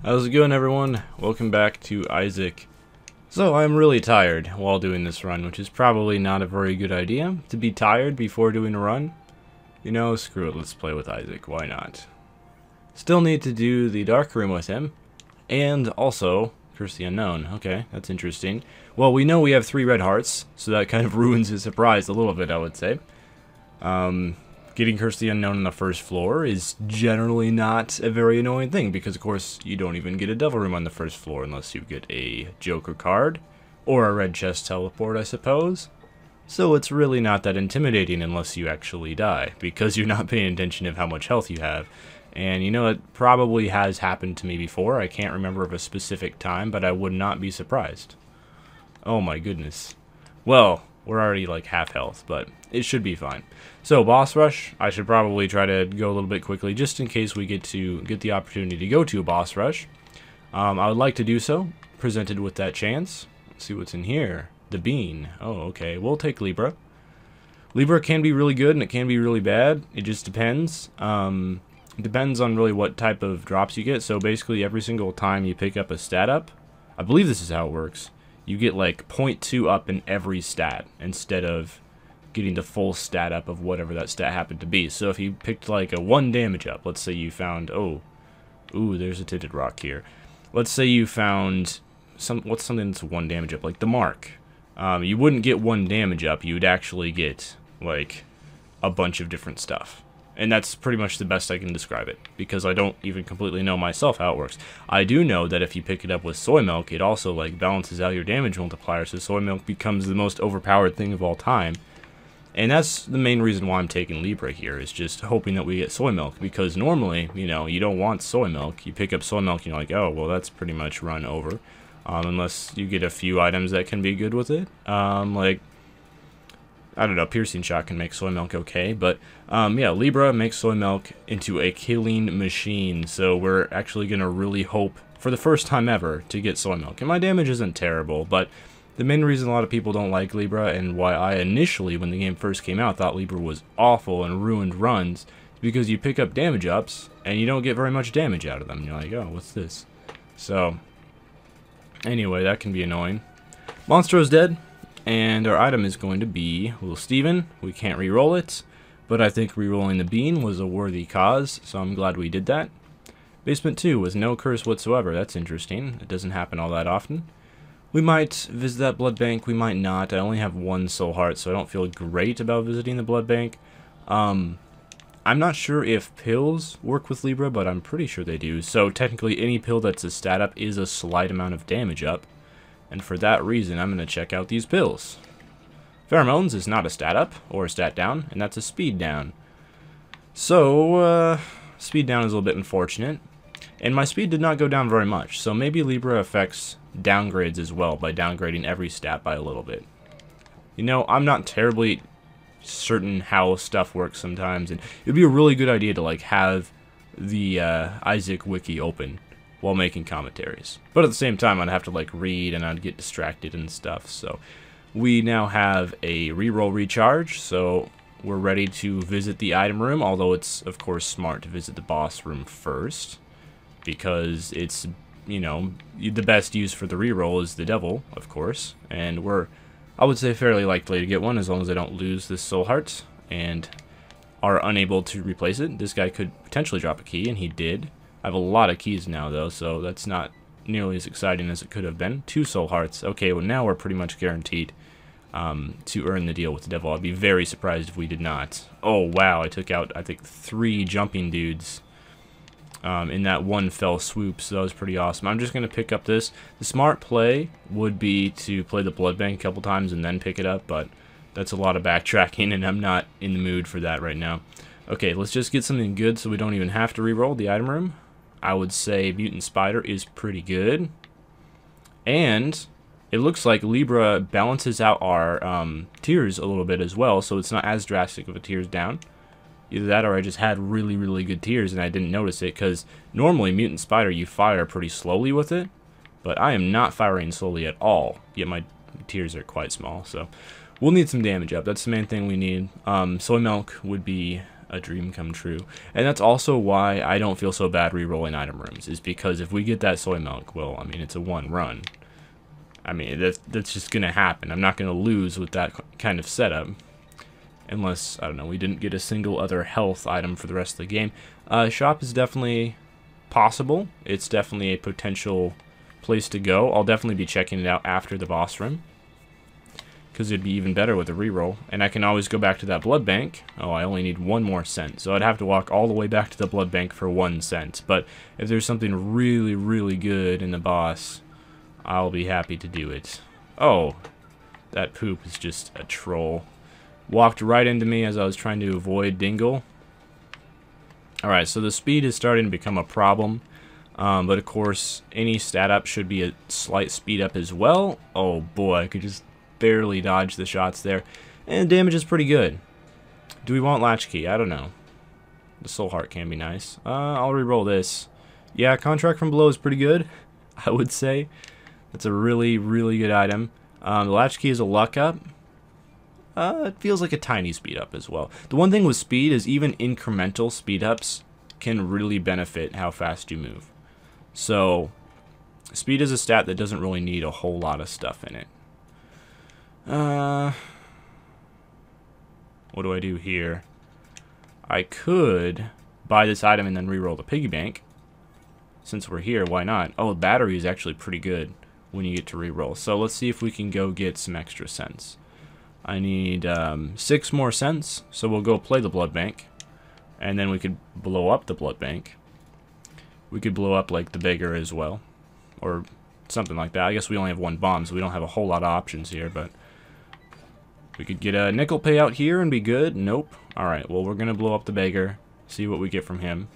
How's it going, everyone? Welcome back to Isaac. So, I'm really tired while doing this run, which is probably not a very good idea, to be tired before doing a run. You know, screw it, let's play with Isaac, why not? Still need to do the Dark Room with him, and also, Curse the Unknown. Okay, that's interesting. Well, we know we have 3 red hearts, so that kind of ruins his surprise a little bit, I would say. Getting Curse the Unknown on the first floor is generally not a very annoying thing, because of course you don't even get a Devil Room on the first floor unless you get a Joker card, or a red chest teleport, I suppose. So it's really not that intimidating unless you actually die, because you're not paying attention of how much health you have. And you know, it probably has happened to me before. I can't remember of a specific time, but I would not be surprised. Oh my goodness. Well, we're already like half health, but it should be fine. So boss rush, I should probably try to go a little bit quickly just in case we get the opportunity to go to a boss rush. I would like to do so, presented with that chance. Let's see what's in here. The bean. Oh, okay. We'll take Libra. Libra can be really good and it can be really bad. It just depends. It depends on really what type of drops you get. So basically every single time you pick up a stat up, I believe this is how it works, you get like 0.2 up in every stat instead of getting the full stat up of whatever that stat happened to be. So if you picked like a 1 damage up, let's say you found, ooh, there's a tinted rock here. Let's say you found what's something that's 1 damage up, like the mark. You wouldn't get 1 damage up, you would actually get like a bunch of different stuff. And that's pretty much the best I can describe it, because I don't even completely know myself how it works. I do know that if you pick it up with soy milk, it also like balances out your damage multiplier, so soy milk becomes the most overpowered thing of all time. And that's the main reason why I'm taking Libra here, is just hoping that we get soy milk, because normally, you know, you don't want soy milk. You pick up soy milk and you're like, oh, well, that's pretty much run over. Unless you get a few items that can be good with it. Like, I don't know, piercing shot can make soy milk okay, but yeah, Libra makes soy milk into a killing machine, so we're actually going to really hope, for the first time ever, to get soy milk. And my damage isn't terrible, but the main reason a lot of people don't like Libra, and why I initially, when the game first came out, thought Libra was awful and ruined runs, is because you pick up damage ups, and you don't get very much damage out of them. You're like, oh, what's this? So, anyway, that can be annoying. Monstro's dead. And our item is going to be Little Steven. We can't re-roll it, but I think re-rolling the bean was a worthy cause, so I'm glad we did that. Basement 2 with no curse whatsoever. That's interesting. It doesn't happen all that often. We might visit that blood bank, we might not. I only have 1 soul heart, so I don't feel great about visiting the blood bank. I'm not sure if pills work with Libra, but I'm pretty sure they do. So technically any pill that's a stat up is a slight amount of damage up. And for that reason, I'm going to check out these pills. Pheromones is not a stat up or a stat down, and that's a speed down. So, speed down is a little bit unfortunate. And my speed did not go down very much, so maybe Libra affects downgrades as well by downgrading every stat by a little bit. You know, I'm not terribly certain how stuff works sometimes, and it would be a really good idea to like have the Isaac wiki open while making commentaries. But at the same time, I'd have to like read and I'd get distracted and stuff. So we now have a reroll recharge, so we're ready to visit the item room, although it's of course smart to visit the boss room first, because it's, you know, the best use for the reroll is the devil, of course, and we're, I would say, fairly likely to get one as long as I don't lose this soul heart and are unable to replace it. This guy could potentially drop a key, and he did. I have a lot of keys now, though, so that's not nearly as exciting as it could have been. 2 soul hearts. Okay, well, now we're pretty much guaranteed to earn the deal with the devil. I'd be very surprised if we did not. Oh, wow, I took out, I think, 3 jumping dudes in that one fell swoop, so that was pretty awesome. I'm just going to pick up this. The smart play would be to play the blood bank a couple times and then pick it up, but that's a lot of backtracking, and I'm not in the mood for that right now. Okay, let's just get something good so we don't even have to reroll the item room. I would say Mutant Spider is pretty good. And it looks like Libra balances out our tiers a little bit as well, so it's not as drastic of a tiers down. Either that or I just had really, really good tiers and I didn't notice it, because normally Mutant Spider you fire pretty slowly with it, but I am not firing slowly at all, yet my tiers are quite small, so we'll need some damage up. That's the main thing we need. Soy milk would be a dream come true. And that's also why I don't feel so bad re-rolling item rooms, is because if we get that soy milk, well, I mean, it's a one run. I mean, that's just going to happen. I'm not going to lose with that kind of setup. Unless, I don't know, we didn't get a single other health item for the rest of the game. Shop is definitely possible. It's definitely a potential place to go. I'll definitely be checking it out after the boss room, because it'd be even better with a reroll. And I can always go back to that blood bank. Oh, I only need 1 more cent. So I'd have to walk all the way back to the blood bank for 1 cent. But if there's something really, really good in the boss, I'll be happy to do it. Oh, that poop is just a troll. Walked right into me as I was trying to avoid Dingle. Alright, so the speed is starting to become a problem. But of course, any stat up should be a slight speed up as well. Oh boy, I could just barely dodge the shots there. And the damage is pretty good. Do we want Latchkey? I don't know. The Soul Heart can be nice. I'll re-roll this. Yeah, Contract from Below is pretty good, I would say. That's a really, really good item. The Latchkey is a luck up. It feels like a tiny speed up as well. The one thing with speed is even incremental speed ups can really benefit how fast you move. So, speed is a stat that doesn't really need a whole lot of stuff in it. What do I do here? I could buy this item and then re-roll the piggy bank. Since we're here, why not? Oh, the battery is actually pretty good when you get to re-roll. So let's see if we can go get some extra cents. I need 6 more cents, so we'll go play the blood bank, and then we could blow up the blood bank. We could blow up like the beggar as well, or something like that. I guess we only have 1 bomb, so we don't have a whole lot of options here, but we could get a nickel payout here and be good. Nope. Alright, well, we're going to blow up the beggar, see what we get from him.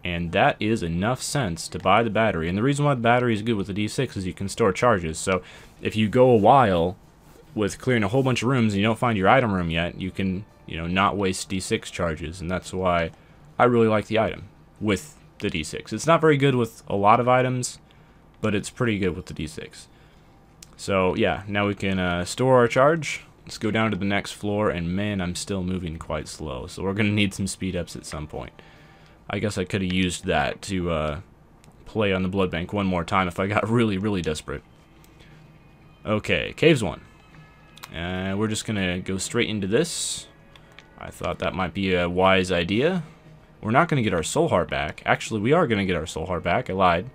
And that is enough cents to buy the battery. And the reason why the battery is good with the D6 is you can store charges. So if you go a while with clearing a whole bunch of rooms and you don't find your item room yet, you can, you know, not waste D6 charges. And that's why I really like the item with the D6. It's not very good with a lot of items, but it's pretty good with the D6. So yeah, now we can store our charge. Let's go down to the next floor, and man, I'm still moving quite slow. So we're going to need some speed ups at some point. I guess I could have used that to play on the blood bank one more time if I got really, really desperate. Okay, Caves 1. We're just going to go straight into this. I thought that might be a wise idea. We're not going to get our Soul Heart back. Actually, we are going to get our Soul Heart back. I lied.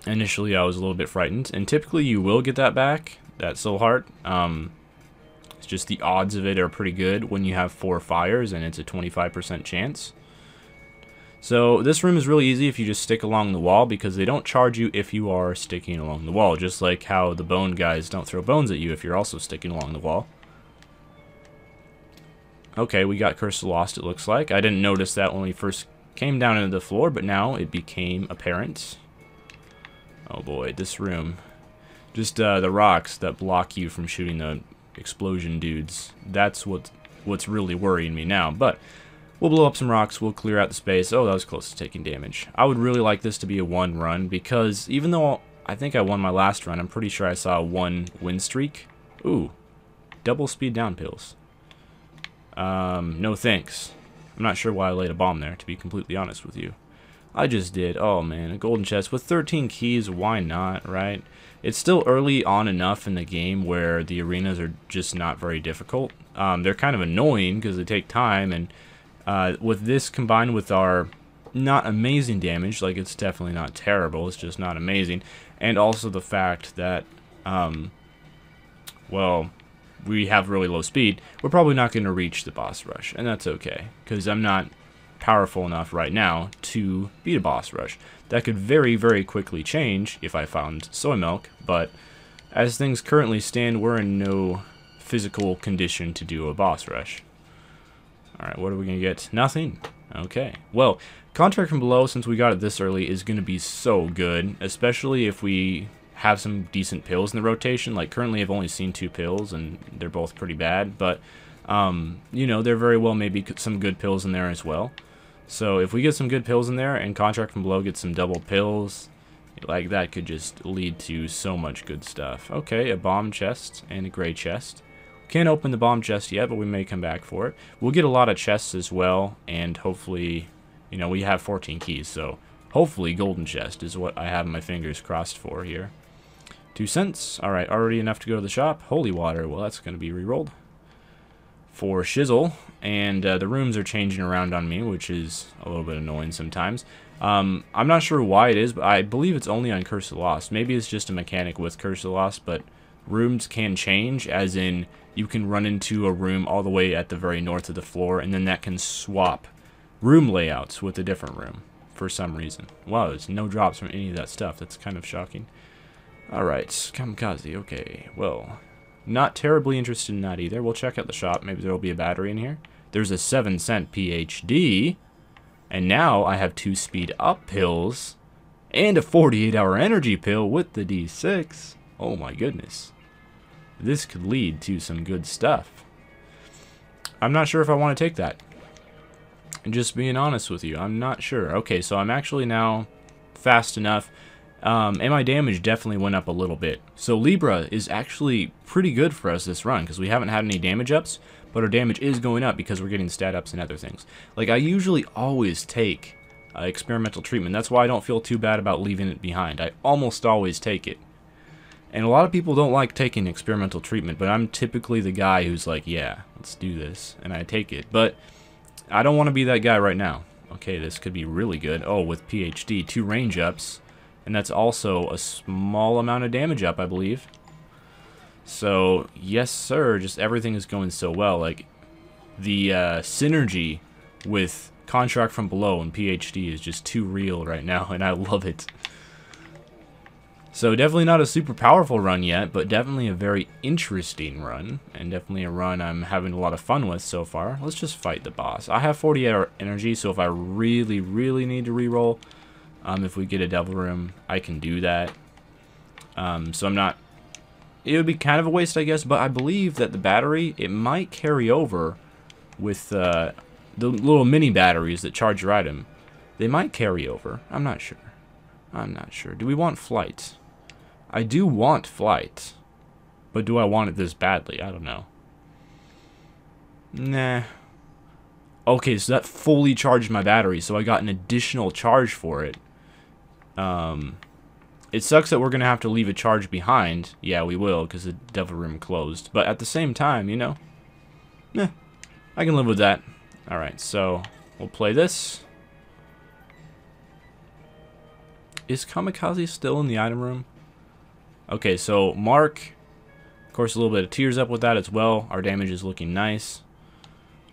Initially, I was a little bit frightened. And typically, you will get that back, that Soul Heart. It's just the odds of it are pretty good when you have 4 fires, and it's a 25% chance. So this room is really easy if you just stick along the wall, because they don't charge you if you are sticking along the wall, just like how the bone guys don't throw bones at you if you're also sticking along the wall. Okay, we got Curse of the Lost, it looks like. I didn't notice that when we first came down into the floor, but now it became apparent. Oh boy, this room. Just the rocks that block you from shooting the explosion dudes. That's what's really worrying me now, but we'll blow up some rocks, we'll clear out the space. Oh, that was close to taking damage. I would really like this to be a 1 run, because even though I think I won my last run, I'm pretty sure I saw a 1 win streak. Ooh, double speed down pills. No thanks. I'm not sure why I laid a bomb there, to be completely honest with you. I just did. Oh man, a golden chest with 13 keys, why not, right? It's still early on enough in the game where the arenas are just not very difficult. They're kind of annoying because they take time, and with this combined with our not amazing damage, like it's definitely not terrible, it's just not amazing, and also the fact that, well, we have really low speed, we're probably not going to reach the boss rush, and that's okay, because I'm not powerful enough right now to beat a boss rush. That could very, very quickly change if I found soy milk, but as things currently stand, we're in no physical condition to do a boss rush. Alright, what are we going to get? Nothing. Okay. Well, Contract from Below, since we got it this early, is going to be so good, especially if we have some decent pills in the rotation. Like, currently I've only seen 2 pills, and they're both pretty bad, but, you know, there very well may be some good pills in there as well. So if we get some good pills in there, and Contract from Below gets some double pills, like, that could just lead to so much good stuff. Okay, a bomb chest and a gray chest. Can't open the bomb chest yet, but we may come back for it. We'll get a lot of chests as well, and hopefully, you know, we have 14 keys, so hopefully golden chest is what I have my fingers crossed for here. 2 cents. Alright, already enough to go to the shop. Holy water. Well, that's going to be re-rolled. For shizzle. And the rooms are changing around on me, which is a little bit annoying sometimes. I'm not sure why it is, but I believe it's only on Curse of the Lost. Maybe it's just a mechanic with Curse of the Lost, but rooms can change, as in you can run into a room all the way at the very north of the floor, and then that can swap room layouts with a different room for some reason. Wow, there's no drops from any of that stuff. That's kind of shocking. Alright, Kamikaze, okay. Well, not terribly interested in that either. We'll check out the shop. Maybe there will be a battery in here. There's a 7-cent PhD. And now I have 2 speed up pills. And a 48-hour energy pill with the D6. Oh my goodness. This could lead to some good stuff. I'm not sure if I want to take that. And just being honest with you, I'm not sure. Okay, so I'm actually now fast enough. And my damage definitely went up a little bit. So Libra is actually pretty good for us this run, because we haven't had any damage ups, but our damage is going up because we're getting stat ups and other things. Like, I usually always take experimental treatment. That's why I don't feel too bad about leaving it behind. I almost always take it. And a lot of people don't like taking experimental treatment, but I'm typically the guy who's like, yeah, let's do this, and I take it. But I don't want to be that guy right now. Okay, this could be really good. Oh, with PhD, 2 range ups. And that's also a small amount of damage up, I believe. So, yes, sir. Just everything is going so well. Like, the synergy with Contract from Below and PhD is just too real right now, and I love it. So, definitely not a super powerful run yet, but definitely a very interesting run. And definitely a run I'm having a lot of fun with so far. Let's just fight the boss. I have 48 energy, so if I really, really need to reroll, if we get a devil room, I can do that. So I'm not... It would be kind of a waste, I guess, but I believe that the battery, it might carry over with the little mini batteries that charge your item. They might carry over. I'm not sure. I'm not sure. Do we want flight? I do want flight. But do I want it this badly? I don't know. Nah. Okay, so that fully charged my battery, so I got an additional charge for it. It sucks that we're going to have to leave a charge behind. Yeah, we will, because the devil room closed. But at the same time, you know, I can live with that. Alright, so we'll play this. Is Kamikaze still in the item room? Okay, so Mark, of course, a little bit of tears up with that as well. Our damage is looking nice.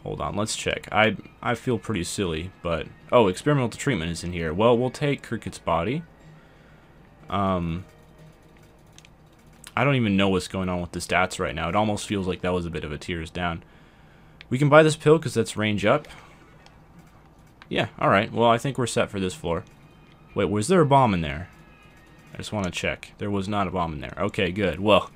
Hold on, let's check. I feel pretty silly, but... Oh, experimental treatment is in here. Well, we'll take Cricket's body. I don't even know what's going on with the stats right now. It almost feels like that was a bit of a tears down. We can buy this pill because that's range up. Yeah, alright. Well, I think we're set for this floor. Wait, was there a bomb in there? I just want to check. There was not a bomb in there. Okay, good. Well...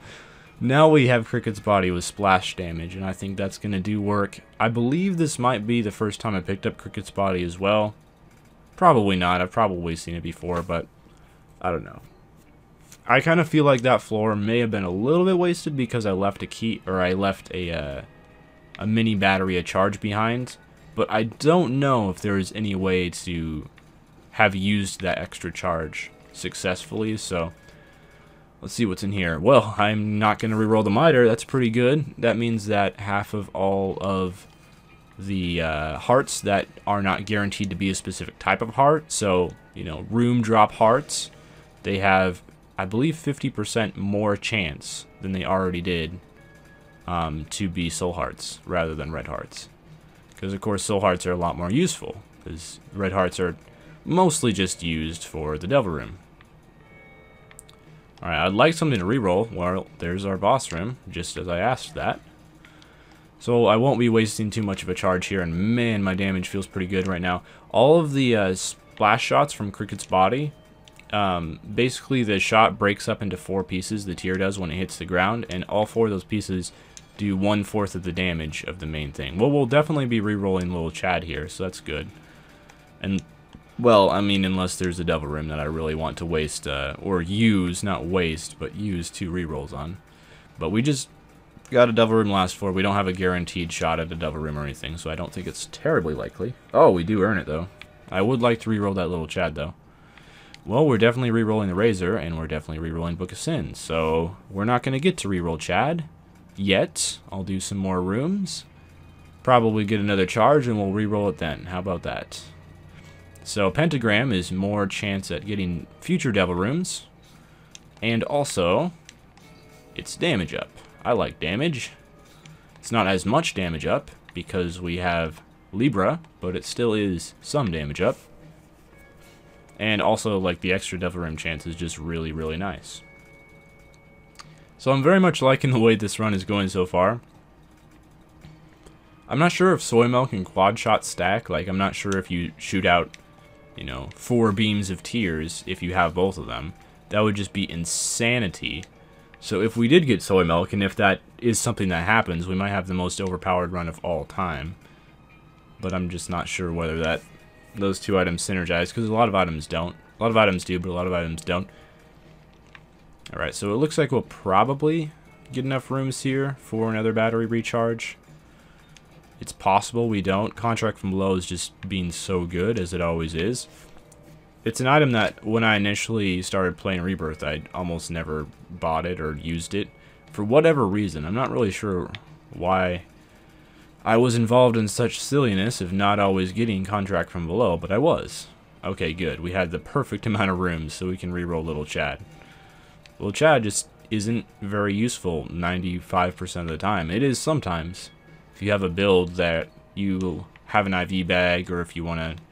Now we have Cricket's body with splash damage, and I think that's going to do work. I believe this might be the first time I picked up Cricket's body as well. Probably not. I've probably seen it before, but I don't know. I kind of feel like that floor may have been a little bit wasted because I left a key, or I left a mini battery, a charge behind. But I don't know if there is any way to have used that extra charge successfully, so... Let's see what's in here. Well, I'm not going to reroll the miter. That's pretty good. That means that half of all of the hearts that are not guaranteed to be a specific type of heart, so, you know, room drop hearts, they have, I believe, 50% more chance than they already did to be soul hearts rather than red hearts. Because, of course, soul hearts are a lot more useful, because red hearts are mostly just used for the devil room. Alright, I'd like something to reroll. Well, there's our boss room, just as I asked that. So I won't be wasting too much of a charge here, and man, my damage feels pretty good right now. All of the splash shots from Cricket's body, basically the shot breaks up into 4 pieces, the tear does when it hits the ground, and all 4 of those pieces do 1/4 of the damage of the main thing. Well, we'll definitely be rerolling little Chad here, so that's good. And... well, I mean, unless there's a devil room that I really want to waste, or use, not waste, but use 2 rerolls on. But we just got a Devil Room last floor. We don't have a guaranteed shot at a Devil Room or anything, so I don't think it's terribly likely. Oh, we do earn it, though. I would like to reroll that little Chad, though. Well, we're definitely rerolling the Razor, and we're definitely rerolling Book of Sin, so we're not going to get to reroll Chad yet. I'll do some more rooms. Probably get another charge, and we'll reroll it then. How about that? So, Pentagram is more chance at getting future Devil Rooms, and also, it's damage up. I like damage. It's not as much damage up, because we have Libra, but it still is some damage up. And also, like, the extra Devil Room chance is just really, really nice. So I'm very much liking the way this run is going so far. I'm not sure if Soy Milk and Quad Shot stack. Like, I'm not sure if you shoot out, you know, 4 beams of tears if you have both of them. That would just be insanity. So if we did get Soy Milk, and if that is something that happens, we might have the most overpowered run of all time. But I'm just not sure whether those two items synergize, because a lot of items don't. A lot of items do, but a lot of items don't. Alright, so it looks like we'll probably get enough rooms here for another battery recharge. It's possible we don't. Contract from Below is just being so good, as it always is. It's an item that, when I initially started playing Rebirth, I almost never bought it or used it. For whatever reason, I'm not really sure why I was involved in such silliness of not always getting Contract from Below, but I was. Okay, good. We had the perfect amount of rooms, so we can reroll Little Chad. Little Chad just isn't very useful 95% of the time. It is sometimes. If you have a build that you have an IV bag, or if you want to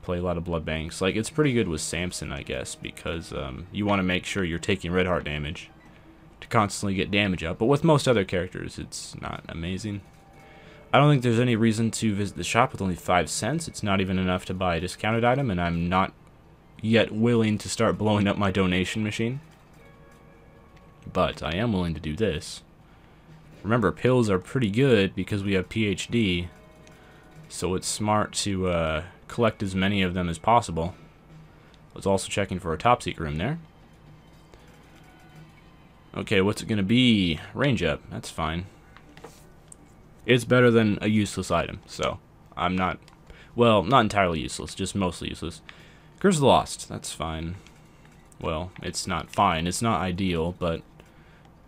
play a lot of blood banks. Like, it's pretty good with Samson, I guess, because you want to make sure you're taking red heart damage to constantly get damage up. But with most other characters, it's not amazing. I don't think there's any reason to visit the shop with only 5 cents. It's not even enough to buy a discounted item, and I'm not yet willing to start blowing up my donation machine. But I am willing to do this. Remember, pills are pretty good because we have PhD, so it's smart to collect as many of them as possible. I was also checking for a top secret room there. Okay, what's it going to be? Range up. That's fine. It's better than a useless item, so I'm not... Well, not entirely useless, just mostly useless. Curse of the Lost. That's fine. Well, it's not fine. It's not ideal, but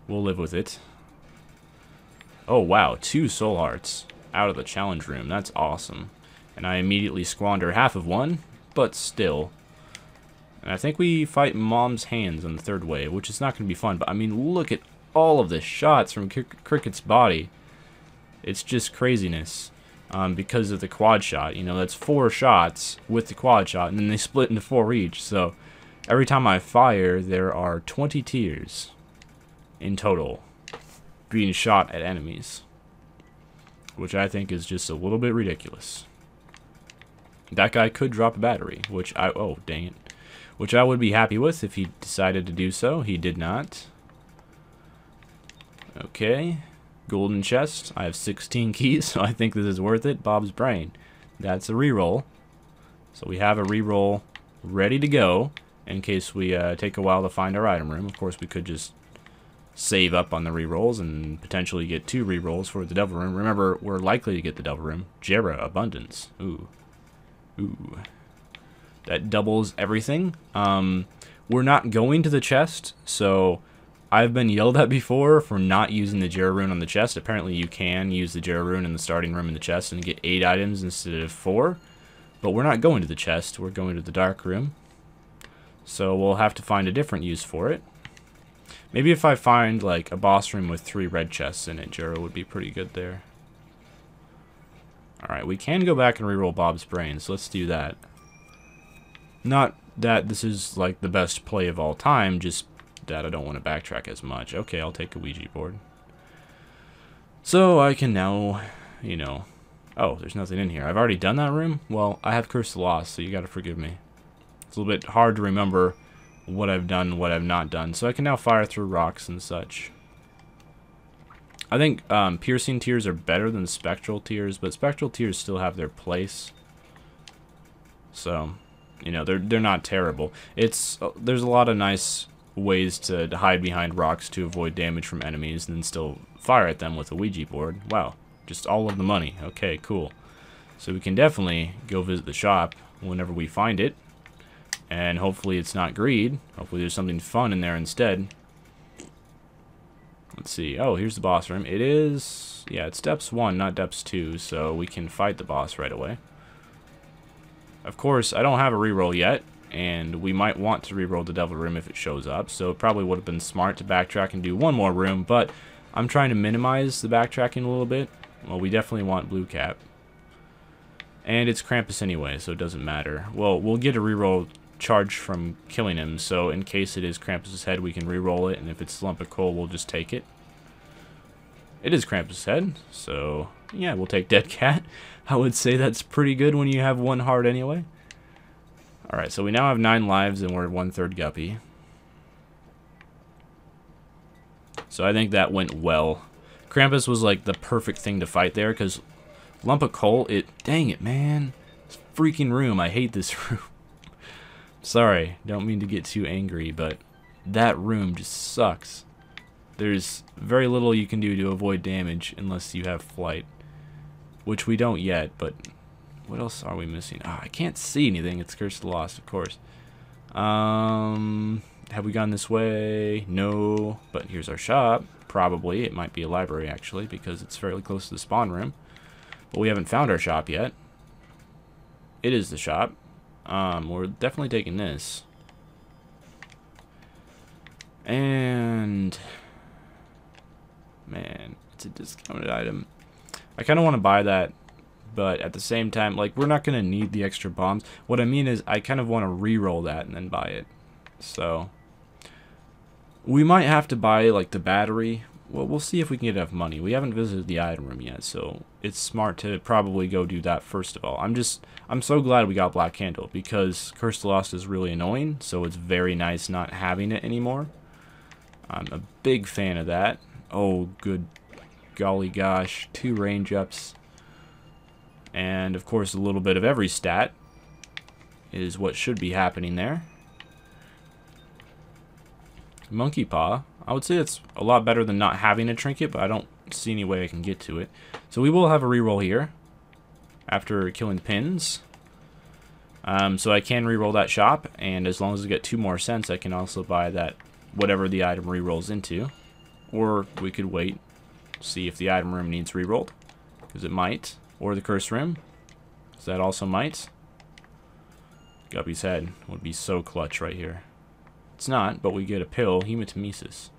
we'll live with it. Oh, wow. 2 soul hearts out of the challenge room. That's awesome. And I immediately squander half of one, but still. And I think we fight Mom's Hands on the 3rd wave, which is not going to be fun. But, I mean, look at all of the shots from Cricket's body. It's just craziness because of the quad shot. You know, that's 4 shots with the quad shot, and then they split into 4 each. So, every time I fire, there are 20 tears in total being shot at enemies, which I think is just a little bit ridiculous. That guy could drop a battery, which I... Oh, dang it. Which I would be happy with if he decided to do so. He did not. Okay. Golden chest. I have 16 keys, so I think this is worth it. Bob's Brain. That's a reroll. So we have a reroll ready to go in case we take a while to find our item room. Of course, we could just save up on the rerolls and potentially get 2 rerolls for the Devil Room. Remember, we're likely to get the Devil Room. Jera Abundance. Ooh. Ooh. That doubles everything. We're not going to the chest, so I've been yelled at before for not using the Jera Rune on the chest. Apparently you can use the Jera Rune in the starting room in the chest and get 8 items instead of 4. But we're not going to the chest. We're going to the dark room. So we'll have to find a different use for it. Maybe if I find like a boss room with 3 red chests in it, Jera would be pretty good there. Alright, we can go back and reroll Bob's Brain, so let's do that. Not that this is like the best play of all time, just that I don't want to backtrack as much. Okay, I'll take a Ouija board. So I can now, you know... Oh, there's nothing in here. I've already done that room? Well, I have Curse of the Lost, so you gotta forgive me. It's a little bit hard to remember what I've done and what I've not done. So I can now fire through rocks and such. I think piercing tears are better than spectral tears, but spectral tears still have their place. So, you know, they're not terrible. There's a lot of nice ways to hide behind rocks to avoid damage from enemies and then still fire at them with a Ouija board. Wow, just all of the money. Okay, cool. So we can definitely go visit the shop whenever we find it. And hopefully it's not greed. Hopefully there's something fun in there instead. Let's see. Oh, here's the boss room. It is... yeah, it's depths 1, not depths 2, so we can fight the boss right away. Of course, I don't have a reroll yet, and we might want to reroll the devil room if it shows up, so it probably would have been smart to backtrack and do one more room, but I'm trying to minimize the backtracking a little bit. Well, we definitely want blue cap. And it's Krampus anyway, so it doesn't matter. Well, we'll get a reroll charge from killing him, so in case it is Krampus' head, we can reroll it, and if it's a lump of coal, we'll just take it. It is Krampus' head, so yeah, we'll take Dead Cat. I would say that's pretty good when you have 1 heart anyway. Alright, so we now have 9 lives, and we're 1/3 guppy. So I think that went well. Krampus was like the perfect thing to fight there, because lump of coal, dang it, man. This freaking room, I hate this room. Sorry, don't mean to get too angry, but that room just sucks. There's very little you can do to avoid damage unless you have flight, which we don't yet, but what else are we missing? Ah, I can't see anything. It's Curse of the Lost, of course. Have we gone this way? No, but here's our shop. Probably. It might be a library, actually, because it's fairly close to the spawn room. But we haven't found our shop yet. It is the shop. We're definitely taking this. And... man, it's a discounted item. I kind of want to buy that, but at the same time, like, we're not going to need the extra bombs. What I mean is, I kind of want to re-roll that and then buy it. So, we might have to buy, like, the battery. Well, we'll see if we can get enough money. We haven't visited the item room yet, so it's smart to probably go do that first of all. I'm so glad we got Black Candle, because Curse of the Lost is really annoying, so it's very nice not having it anymore. I'm a big fan of that. Oh, good golly gosh. 2 range ups. And, of course, a little bit of every stat is what should be happening there. Monkey Paw. I would say it's a lot better than not having a trinket, but I don't see any way I can get to it. So we will have a reroll here after killing pins. So I can reroll that shop, and as long as I get 2 more cents, I can also buy that whatever the item rerolls into. Or we could wait, see if the item room needs rerolled, because it might. Or the curse room, because that also might. Guppy's head would be so clutch right here. It's not, but we get a pill, hematemesis.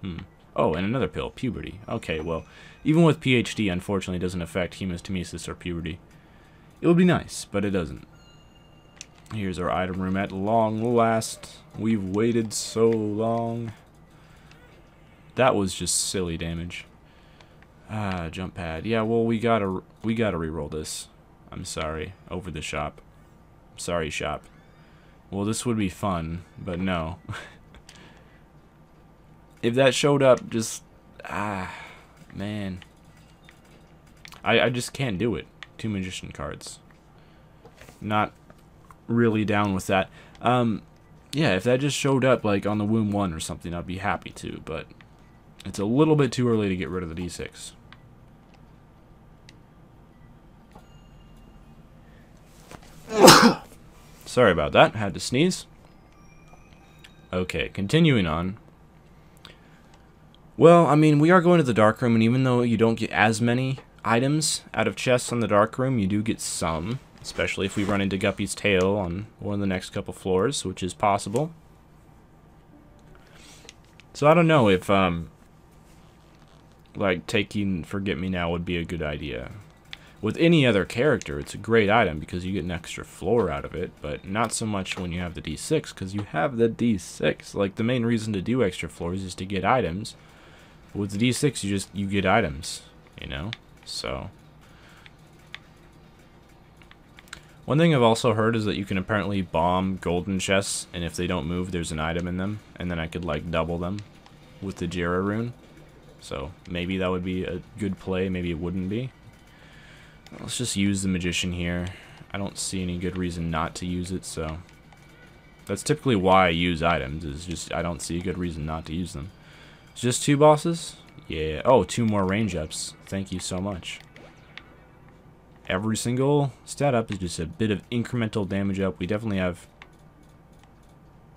Oh, and another pill, puberty. Okay, well, even with PhD, unfortunately, it doesn't affect hematemesis or puberty. It would be nice, but it doesn't. Here's our item room at long last. We've waited so long. That was just silly damage. Ah, jump pad. Yeah, well, we gotta reroll this. I'm sorry. Over the shop. Sorry, shop. Well, this would be fun, but no. If that showed up, just... man. I just can't do it. 2 magician cards. Not really down with that. Yeah, if that just showed up, like, on the Womb 1 or something, I'd be happy to, but... it's a little bit too early to get rid of the D6. Sorry about that. Had to sneeze. Okay, continuing on. Well, I mean, we are going to the dark room, and even though you don't get as many items out of chests on the dark room, you do get some. Especially if we run into Guppy's tail on one of the next couple floors, which is possible. So I don't know if, like, taking Forget-Me-Now would be a good idea. With any other character, it's a great item because you get an extra floor out of it, but not so much when you have the D6, because you have the D6. Like, the main reason to do extra floors is to get items. With the D6, you get items, you know? So... one thing I've also heard is that you can apparently bomb golden chests, and if they don't move, there's an item in them, and then I could, like, double them with the Jera rune. So, maybe that would be a good play, maybe it wouldn't be. Let's just use the Magician here. I don't see any good reason not to use it, so... That's typically why I use items, is just I don't see a good reason not to use them. It's just 2 bosses? Yeah. Oh, 2 more range ups. Thank you so much. Every single stat up is just a bit of incremental damage up. We definitely have...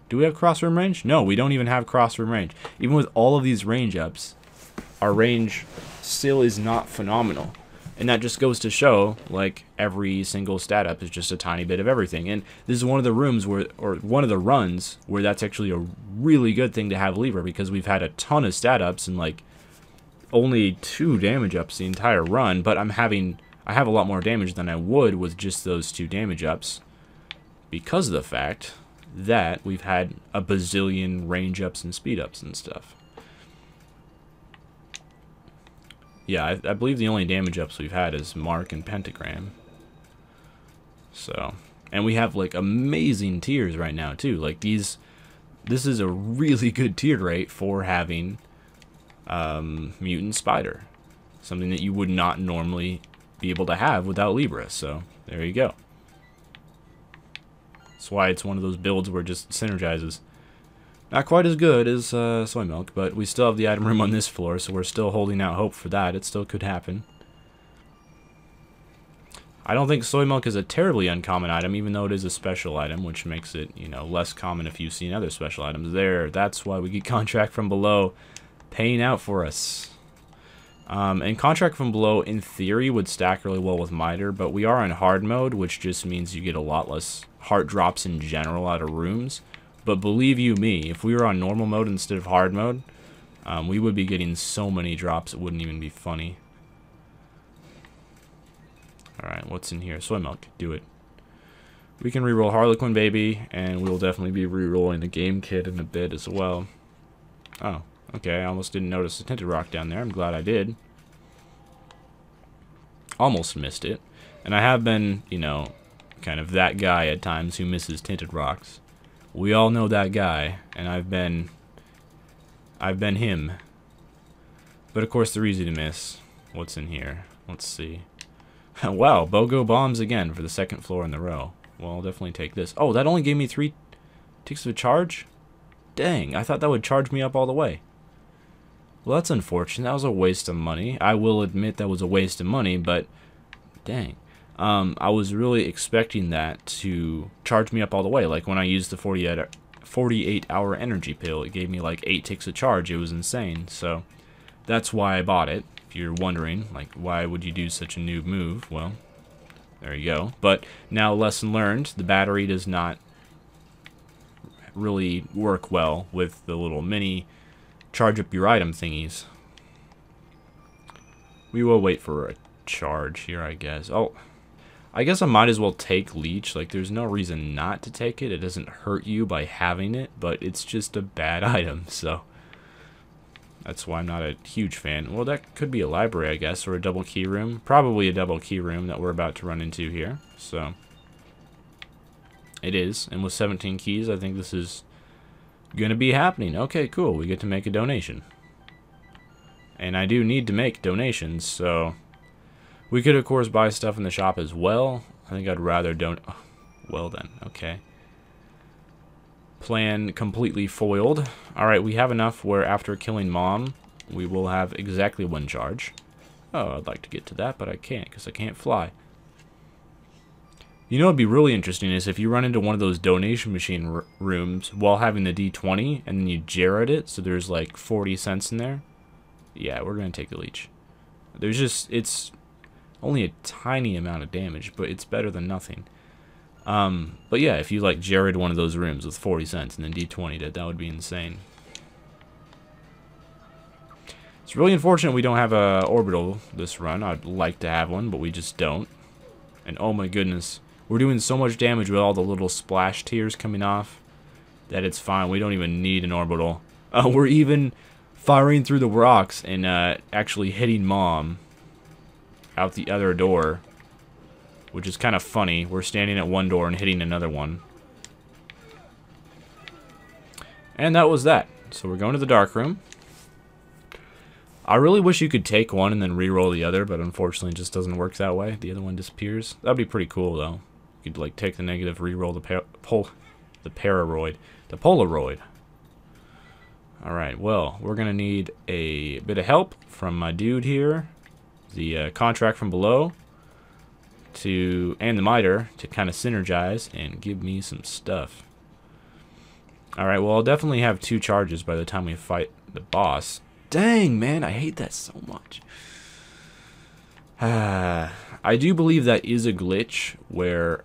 Do we have cross-room range? No, we don't even have cross-room range. Even with all of these range ups, our range still is not phenomenal. And that just goes to show, like, every single stat up is just a tiny bit of everything. And this is one of the rooms where, or one of the runs, where that's actually a really good thing to have Libra, because we've had a ton of stat ups and, like, only 2 damage ups the entire run, but I have a lot more damage than I would with just those 2 damage ups, because of the fact that we've had a bazillion range ups and speed ups and stuff. Yeah, I believe the only damage ups we've had is Mark and Pentagram. So, and we have like amazing tiers right now too. Like this is a really good tier rate for having Mutant Spider. Something that you would not normally be able to have without Libra. So, there you go. That's why it's one of those builds where it just synergizes. Not quite as good as Soy Milk, but we still have the item room on this floor, so we're still holding out hope for that. It still could happen. I don't think Soy Milk is a terribly uncommon item, even though it is a special item, which makes it, you know, less common if you've seen other special items there. That's why we get Contract from Below paying out for us. And Contract from Below, in theory, would stack really well with Miter, but we are in hard mode, which just means you get a lot less heart drops in general out of rooms. But believe you me, if we were on normal mode instead of hard mode, we would be getting so many drops it wouldn't even be funny. Alright, what's in here? Soy Milk, do it. We can reroll Harlequin Baby, and we'll definitely be rerolling the Game Kit in a bit as well. Oh, okay, I almost didn't notice the Tinted Rock down there. I'm glad I did. Almost missed it. And I have been, you know, kind of that guy at times who misses Tinted Rocks. We all know that guy, and I've been him. But of course they're easy to miss. What's in here? Let's see. Wow, BOGO bombs again for the 2nd floor in the row. Well, I'll definitely take this. Oh, that only gave me 3 ticks of a charge? Dang, I thought that would charge me up all the way. Well, that's unfortunate. That was a waste of money. I will admit that was a waste of money, but dang. I was really expecting that to charge me up all the way. Like when I used the 48-hour energy pill, it gave me like 8 ticks of charge. It was insane. So that's why I bought it. If you're wondering, like, why would you do such a noob move? Well, there you go. But now, lesson learned, the battery does not really work well with the little mini charge up your item thingies. We will wait for a charge here, I guess. Oh, I guess I might as well take Leech. Like, there's no reason not to take it. It doesn't hurt you by having it, but it's just a bad item, so that's why I'm not a huge fan. Well, that could be a library, I guess, or a double key room. Probably a double key room that we're about to run into here, so it is. And with 17 keys, I think this is gonna be happening. Okay, cool. We get to make a donation. And I do need to make donations, so we could, of course, buy stuff in the shop as well. I think I'd rather don't... Oh, well then, okay. Plan completely foiled. Alright, we have enough where after killing Mom, we will have exactly 1 charge. Oh, I'd like to get to that, but I can't because I can't fly. You know what would be really interesting is if you run into one of those donation machine rooms while having the D20, and then you Jared it, so there's like 40 cents in there. Yeah, we're going to take a Leech. There's just... it's only a tiny amount of damage, but it's better than nothing. But yeah, if you like Jared one of those rooms with 40 cents and then D20'd it, that would be insane. It's really unfortunate we don't have a orbital this run. I'd like to have one, but we just don't. And oh my goodness, we're doing so much damage with all the little splash tiers coming off that it's fine. We don't even need an orbital. We're even firing through the rocks and actually hitting Mom out the other door, which is kind of funny. We're standing at one door and hitting another one. And that was that. So we're going to the dark room. I really wish you could take one and then re-roll the other, but unfortunately it just doesn't work that way. The other one disappears. That'd be pretty cool, though. You could, like, take the negative, re-roll the The Polaroid. The Polaroid. Alright, well, we're going to need a bit of help from my dude here. The contract from below. And the miter to kind of synergize and give me some stuff. Alright, well, I'll definitely have 2 charges by the time we fight the boss. Dang, man, I hate that so much. I do believe that is a glitch where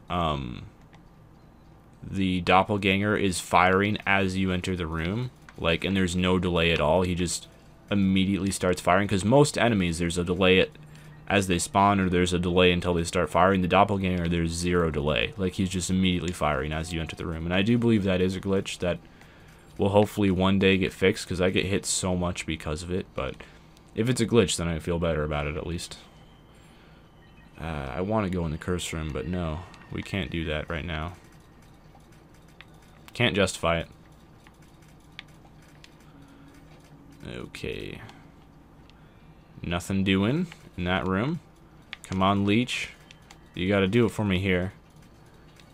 the doppelganger is firing as you enter the room. Like, and there's no delay at all. He just immediately starts firing. Because most enemies, there's a delay as they spawn, or there's a delay until they start firing. The doppelganger, there's 0 delay. Like, he's just immediately firing as you enter the room. And I do believe that is a glitch that will hopefully one day get fixed, because I get hit so much because of it. But if it's a glitch, then I feel better about it at least. I want to go in the curse room, but no. We can't do that right now. Can't justify it. Okay. Nothing doing in that room. Come on, Leech. You gotta do it for me here.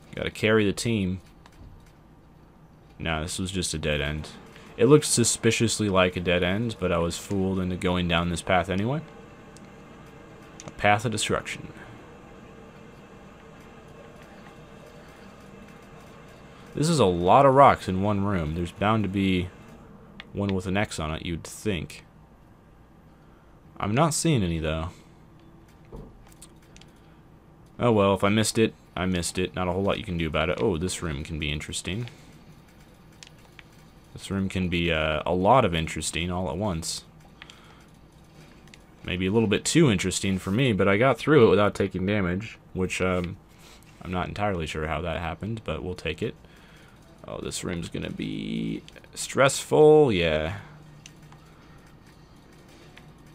You gotta carry the team. Nah, this was just a dead end. It looked suspiciously like a dead end, but I was fooled into going down this path anyway. A path of destruction. This is a lot of rocks in one room. There's bound to be one with an X on it, you'd think. I'm not seeing any, though. Oh well, if I missed it, I missed it. Not a whole lot you can do about it. Oh, this room can be interesting. This room can be a lot of interesting all at once. Maybe a little bit too interesting for me, but I got through it without taking damage, which I'm not entirely sure how that happened, but we'll take it. Oh, this room's gonna be stressful, yeah.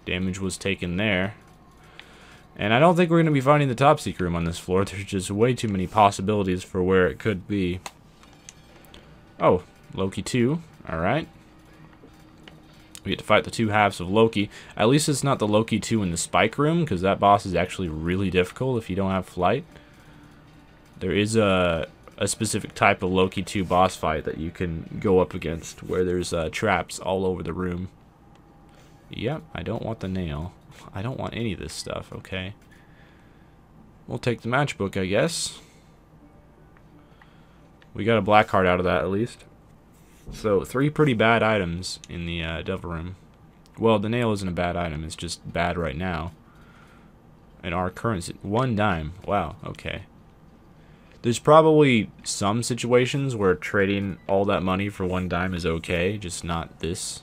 Damage was taken there. And I don't think we're gonna be finding the top secret room on this floor. There's just way too many possibilities for where it could be. Oh, Loki 2, alright. We get to fight the 2 halves of Loki. At least it's not the Loki 2 in the spike room, because that boss is actually really difficult if you don't have flight. There is a specific type of Loki 2 boss fight that you can go up against, where there's traps all over the room. Yep, I don't want the nail. I don't want any of this stuff, okay. We'll take the matchbook, I guess. We got a black card out of that, at least. So, 3 pretty bad items in the devil room. Well, the nail isn't a bad item, it's just bad right now. And our currency, 1 dime. Wow, okay. There's probably some situations where trading all that money for 1 dime is okay, just not this.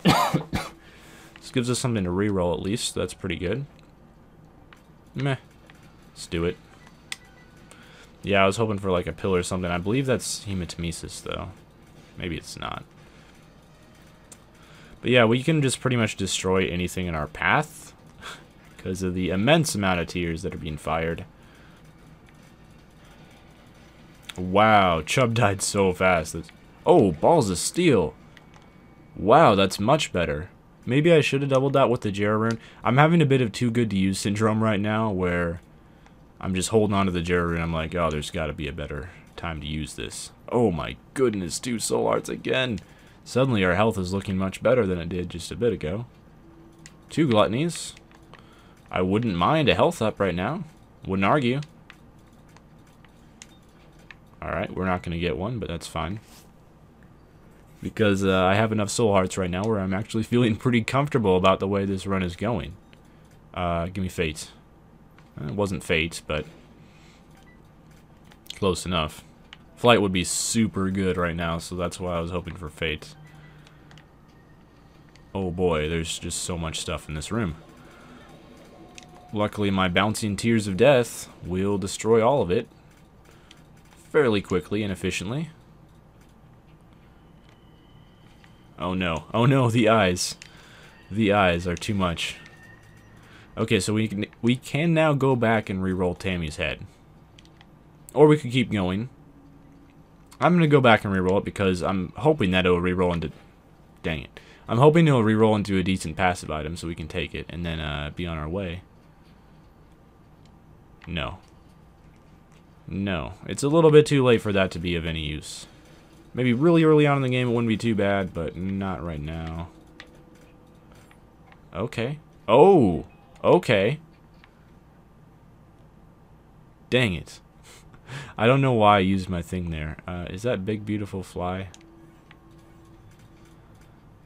This gives us something to reroll at least, so that's pretty good. Meh. Let's do it. Yeah, I was hoping for like a pill or something. I believe that's hematemesis, though. Maybe it's not. But yeah, we can just pretty much destroy anything in our path because of the immense amount of tears that are being fired. Wow, Chubb died so fast. Oh, balls of steel. Wow, that's much better. Maybe I should have doubled that with the Jera rune. I'm having a bit of too good to use syndrome right now where I'm just holding on to the Jera rune. I'm like, oh, there's got to be a better time to use this. Oh my goodness, 2 soul hearts again. Suddenly our health is looking much better than it did just a bit ago. 2 gluttonies. I wouldn't mind a health up right now. Wouldn't argue. Alright, we're not going to get one, but that's fine. Because I have enough soul hearts right now where I'm actually feeling pretty comfortable about the way this run is going. Give me fate. It wasn't fate, but close enough. Flight would be super good right now, so that's why I was hoping for fate. Oh boy, there's just so much stuff in this room. Luckily, my bouncing tears of death will destroy all of it fairly quickly and efficiently. Oh no. Oh no, the eyes. The eyes are too much. Okay, so we can now go back and re-roll Tammy's head. Or we could keep going. I'm going to go back and re-roll it because I'm hoping that it'll re-roll into... Dang it. I'm hoping it'll re-roll into a decent passive item so we can take it and then be on our way. No. No. It's a little bit too late for that to be of any use. Maybe really early on in the game it wouldn't be too bad, but not right now. Okay. Oh! Okay. Dang it. I don't know why I used my thing there. Is that big, beautiful fly?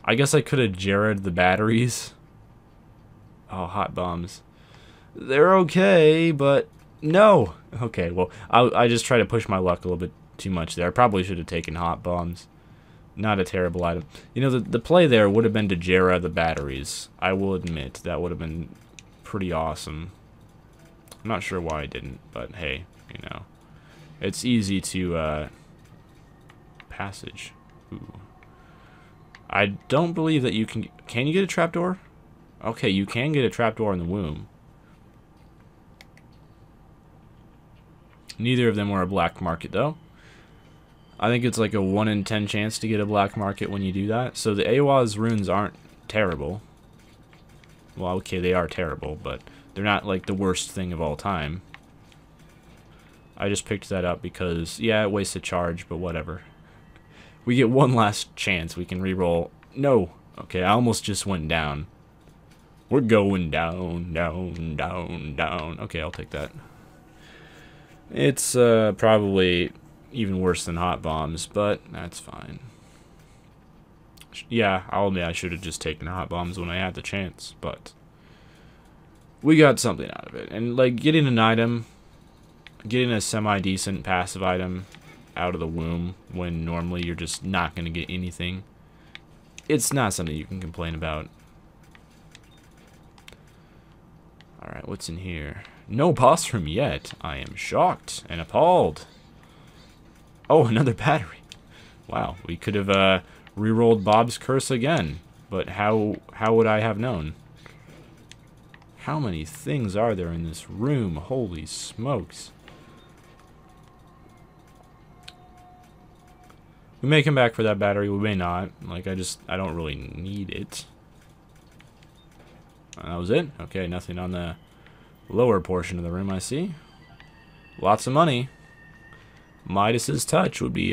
I guess I could have Jared the batteries. Oh, hot bombs. They're okay, but no. Okay, well, I just try to push my luck a little bit too much there. I probably should have taken hot bombs. Not a terrible item. You know, the play there would have been to Jera the batteries. I will admit, that would have been pretty awesome. I'm not sure why I didn't, but hey, you know. It's easy to, passage. Ooh. I don't believe that you can... Can you get a trapdoor? Okay, you can get a trapdoor in the womb. Neither of them were a black market, though. I think it's like a 1 in 10 chance to get a black market when you do that. So the Awaz runes aren't terrible. Well, okay, they are terrible, but they're not like the worst thing of all time. I just picked that up because, yeah, it wastes a charge, but whatever. We get one last chance. We can reroll. No. Okay, I almost just went down. We're going down, down, down, down. Okay, I'll take that. It's probably even worse than hot bombs, but that's fine. Yeah, I'll admit I should have just taken hot bombs when I had the chance, but we got something out of it. And like getting an item, getting a semi-decent passive item out of the womb when normally you're just not going to get anything, it's not something you can complain about. Alright, what's in here? No boss room yet. I am shocked and appalled. Oh, another battery. Wow, we could have re-rolled Bob's Curse again, but how would I have known? How many things are there in this room? Holy smokes. We may come back for that battery, we may not. Like, I don't really need it. That was it? Okay, nothing on the lower portion of the room, I see. Lots of money. Midas's Touch would be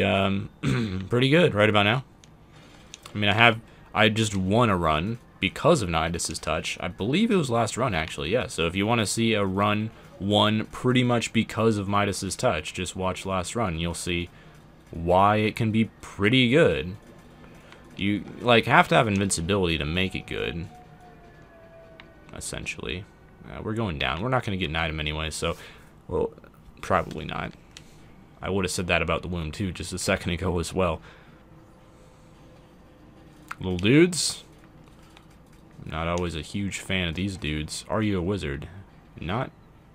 pretty good right about now. I mean, I just won a run because of Midas's Touch. I believe it was last run, actually, yeah. So if you want to see a run won pretty much because of Midas's Touch, just watch last run. You'll see why it can be pretty good. You, like, have to have invincibility to make it good. Essentially. We're going down. We're not going to get an item anyway, so, well, probably not. I would have said that about the womb, too, just a second ago as well. Little dudes. I'm not always a huge fan of these dudes. Are you a wizard? Not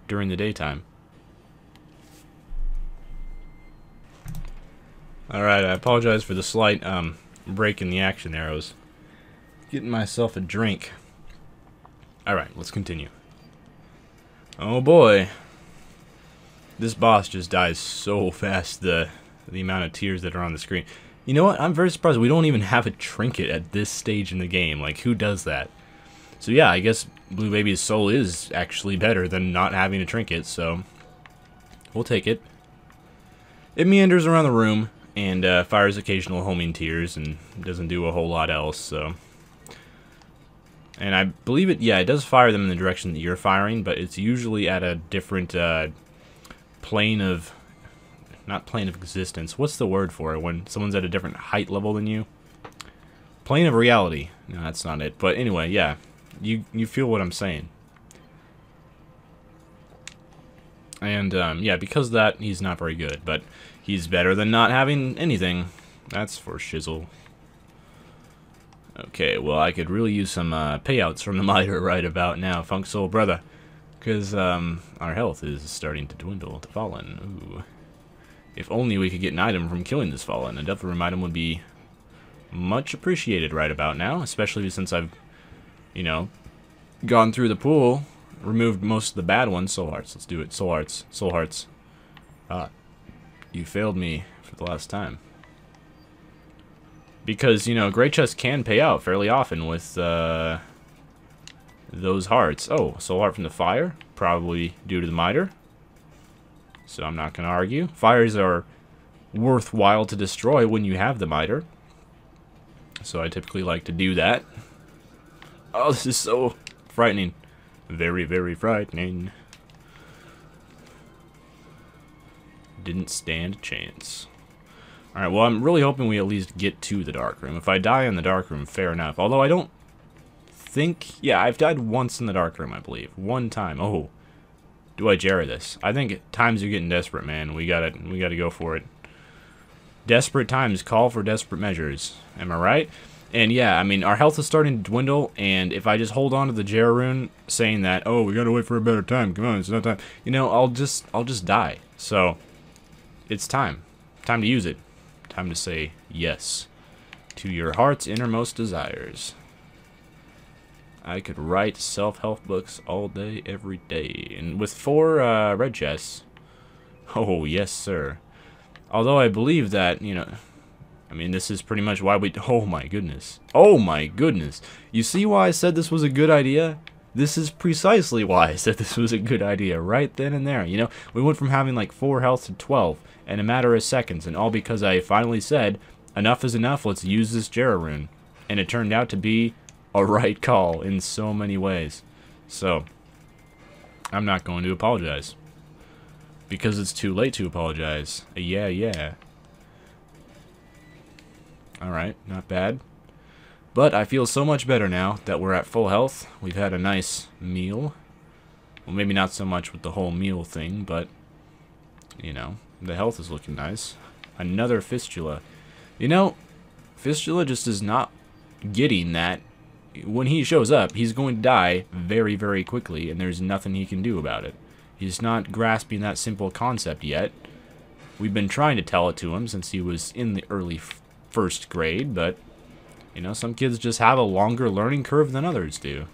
during the daytime. Alright, I apologize for the slight break in the action there. I was getting myself a drink. Alright, let's continue. Oh boy. This boss just dies so fast, the amount of tears that are on the screen. You know what? I'm very surprised we don't even have a trinket at this stage in the game. Like, who does that? So yeah, I guess Blue Baby's soul is actually better than not having a trinket, so we'll take it. It meanders around the room and fires occasional homing tears and doesn't do a whole lot else, so... And I believe it, yeah, it does fire them in the direction that you're firing, but it's usually at a different plane of... Not plane of existence. What's the word for it when someone's at a different height level than you? Plane of reality. No, that's not it. But anyway, yeah. You feel what I'm saying. And, yeah, because of that, he's not very good. But he's better than not having anything. That's for shizzle. Okay, well, I could really use some payouts from the miter right about now, Funk Soul Brother. Because our health is starting to dwindle to Fallen. Ooh. If only we could get an item from killing this Fallen. A Devil Room item would be much appreciated right about now, especially since I've, you know, gone through the pool, removed most of the bad ones. Soul Hearts, let's do it. Soul Hearts, Soul Hearts. You failed me for the last time. Because, you know, Great Chest can pay out fairly often with those hearts. Oh, Soul Heart from the Fire, probably due to the miter. so I'm not going to argue. Fires are worthwhile to destroy when you have the miter, so I typically like to do that. Oh, this is so frightening. Very, very frightening. Didn't stand a chance. Alright, well, I'm really hoping we at least get to the dark room. If I die in the dark room, fair enough. Although I don't think... Yeah, I've died once in the dark room, I believe. One time. Oh. Do I Jera this? I think times are getting desperate, man. We gotta go for it. Desperate times call for desperate measures. Am I right? And yeah, I mean, our health is starting to dwindle, and if I just hold on to the Jera rune, saying that, oh, we gotta wait for a better time, come on, it's not time, you know, I'll just die. So, it's time. Time to use it. Time to say yes to your heart's innermost desires. I could write self-help books all day, every day. And with 4 red chests, oh, yes, sir. Although I believe that, you know, I mean, this is pretty much why we... Oh, my goodness. Oh, my goodness. You see why I said this was a good idea? This is precisely why I said this was a good idea, right then and there. You know, we went from having like 4 health to 12 in a matter of seconds, and all because I finally said, enough is enough, let's use this Jera rune. And it turned out to be a right call in so many ways. So, I'm not going to apologize. Because it's too late to apologize. Yeah. Alright, not bad. But I feel so much better now that we're at full health. We've had a nice meal. Well, maybe not so much with the whole meal thing, but, you know, the health is looking nice. Another fistula. You know, fistula just is not getting that. When he shows up, he's going to die very, very quickly, and there's nothing he can do about it. He's not grasping that simple concept yet. We've been trying to tell it to him since he was in the early first grade, but, you know, some kids just have a longer learning curve than others do.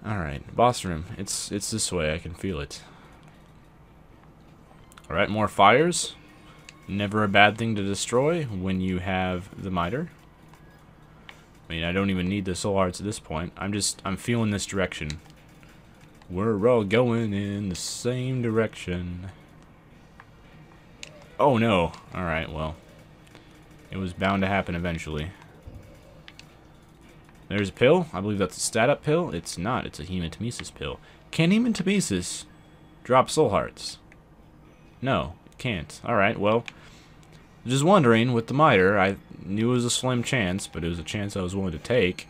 Alright, boss room. It's this way, I can feel it. Alright, more fires. Never a bad thing to destroy when you have the miter. I mean, I don't even need the soul hearts at this point. I'm feeling this direction. We're all going in the same direction. Oh no. Alright, well. It was bound to happen eventually. There's a pill. I believe that's a stat-up pill. It's not. It's a hematemesis pill. Can hematemesis drop soul hearts? No, it can't. Alright, well. Just wondering, with the miter, I knew it was a slim chance, but it was a chance I was willing to take.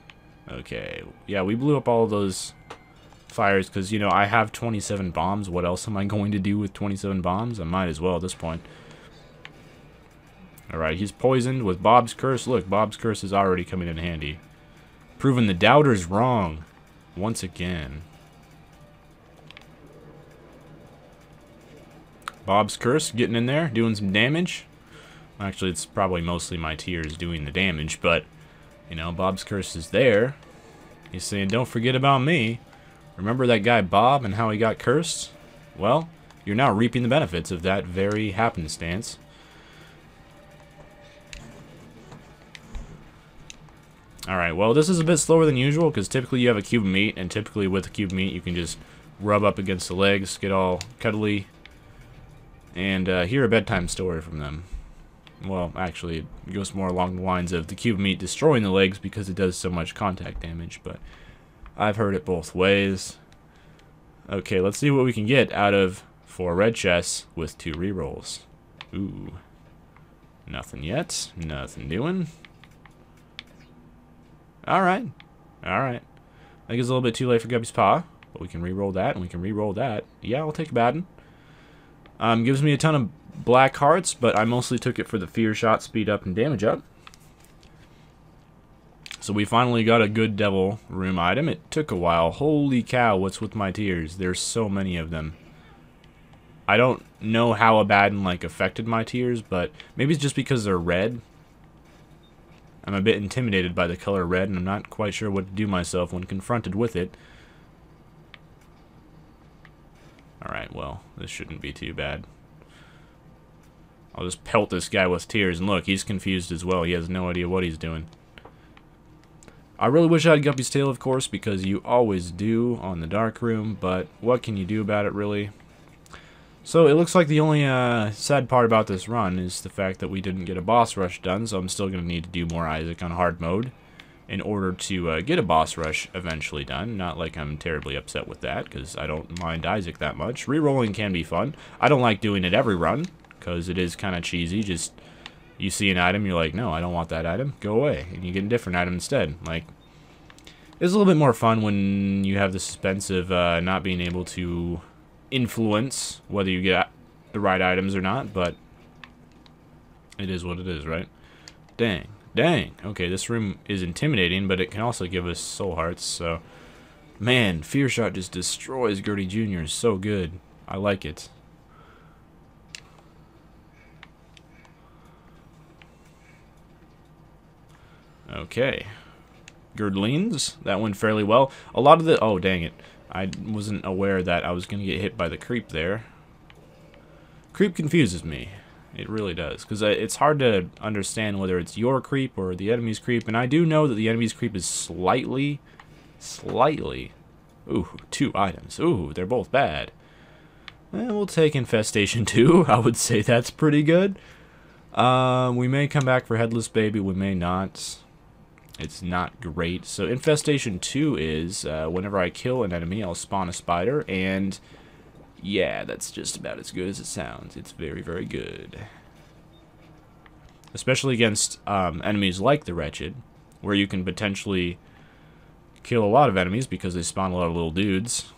Okay. Yeah, we blew up all of those fires because, you know, I have 27 bombs. What else am I going to do with 27 bombs? I might as well at this point. Alright, he's poisoned with Bob's Curse. Look, Bob's Curse is already coming in handy. Proving the doubters wrong. Once again. Bob's Curse getting in there, doing some damage. Actually, it's probably mostly my tears doing the damage, but, you know, Bob's Curse is there. He's saying, don't forget about me. Remember that guy Bob and how he got cursed? Well, you're now reaping the benefits of that very happenstance. Alright, well, this is a bit slower than usual, because typically you have a cube of meat, and typically with a cube of meat you can just rub up against the legs, get all cuddly, and hear a bedtime story from them. Well, actually, it goes more along the lines of the cube of meat destroying the legs because it does so much contact damage, but I've heard it both ways. Okay, let's see what we can get out of 4 red chests with 2 rerolls. Ooh. Nothing yet. Nothing doing. Alright. Alright. I think it's a little bit too late for Guppy's Paw, but we can reroll that, and we can reroll that. Yeah, I'll take a bad one. Gives me a ton of black hearts, but I mostly took it for the fear shot, speed up, and damage up. So we finally got a good devil room item. It took a while. Holy cow, what's with my tears? There's so many of them. I don't know how Abaddon like affected my tears, but maybe it's just because they're red. I'm a bit intimidated by the color red, and I'm not quite sure what to do myself when confronted with it. Alright, well, this shouldn't be too bad. I'll just pelt this guy with tears, and look, he's confused as well. He has no idea what he's doing. I really wish I had Guppy's Tail, of course, because you always do on the dark room, but what can you do about it, really? So it looks like the only sad part about this run is the fact that we didn't get a boss rush done, so I'm still going to need to do more Isaac on hard mode in order to get a boss rush eventually done. Not like I'm terribly upset with that, because I don't mind Isaac that much. Rerolling can be fun. I don't like doing it every run, because it is kind of cheesy. Just, you see an item, you're like, no, I don't want that item, go away. And you get a different item instead. Like, it's a little bit more fun when you have the suspense of not being able to influence whether you get the right items or not, but it is what it is, right? Dang. Dang. Okay, this room is intimidating, but it can also give us soul hearts, so... Man, Fear Shot just destroys Gertie Jr. So good. I like it. Okay. Girdlings. That went fairly well. A lot of the... Oh, dang it. I wasn't aware that I was going to get hit by the creep there. Creep confuses me. It really does. Because it's hard to understand whether it's your creep or the enemy's creep. And I do know that the enemy's creep is slightly... Ooh, 2 items. Ooh, they're both bad. We'll take Infestation 2. I would say that's pretty good. We may come back for Headless Baby. We may not. It's not great. So Infestation 2 is whenever I kill an enemy, I'll spawn a spider. And yeah, that's just about as good as it sounds. It's very, very good. Especially against enemies like the Wretched, where you can potentially kill a lot of enemies because they spawn a lot of little dudes.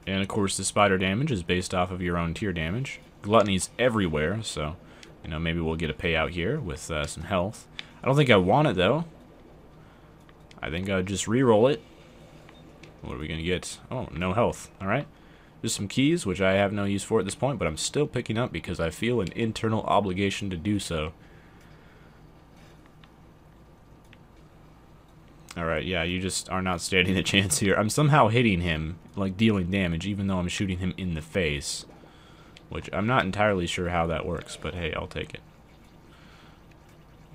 And of course the spider damage is based off of your own tier damage. Gluttony's everywhere, so you know, maybe we'll get a payout here with some health. I don't think I want it though. I think I'll just re-roll it. What are we gonna get? Oh, no health. Alright. Just some keys, which I have no use for at this point, but I'm still picking up because I feel an internal obligation to do so. Alright, yeah, you just are not standing a chance here. I'm somehow hitting him, like dealing damage, even though I'm shooting him in the face. Which I'm not entirely sure how that works, but hey, I'll take it.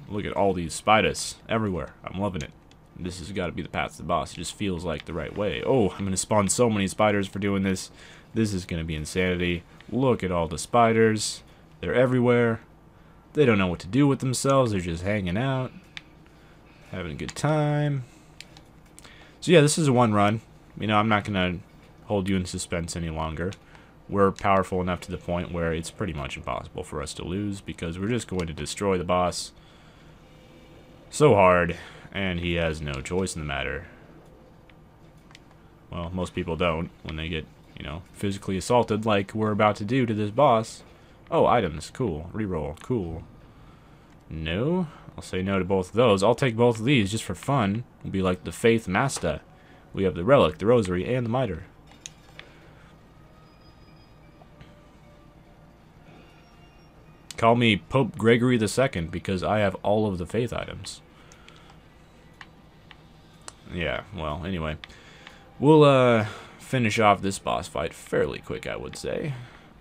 Look at all these spiders everywhere. I'm loving it. This has got to be the path to the boss. It just feels like the right way. Oh, I'm going to spawn so many spiders for doing this. This is going to be insanity. Look at all the spiders. They're everywhere. They don't know what to do with themselves. They're just hanging out, having a good time. So yeah, this is a one run. You know, I'm not going to hold you in suspense any longer. We're powerful enough to the point where it's pretty much impossible for us to lose because we're just going to destroy the boss so hard, and he has no choice in the matter. Well, most people don't when they get, you know, physically assaulted like we're about to do to this boss. Oh, items. Cool. Reroll. Cool. No. I'll say no to both of those. I'll take both of these just for fun. It'll be like the Faith Masta. We have the Relic, the Rosary, and the Mitre. Call me Pope Gregory II because I have all of the faith items. Yeah, well, anyway. We'll finish off this boss fight fairly quick, I would say.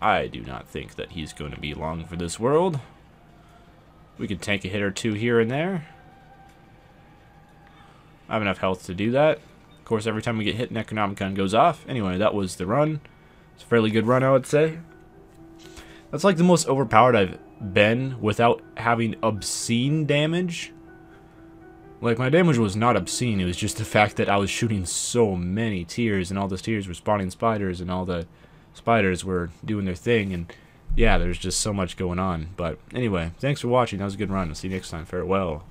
I do not think that he's going to be long for this world. We can tank a hit or two here and there. I have enough health to do that. Of course, every time we get hit, Necronomicon goes off. Anyway, that was the run. It's a fairly good run, I would say. That's like the most overpowered I've been without having obscene damage. Like, my damage was not obscene, it was just the fact that I was shooting so many tiers, and all those tiers were spawning spiders, and all the spiders were doing their thing, and yeah, there's just so much going on. But anyway, thanks for watching, that was a good run, I'll see you next time, farewell.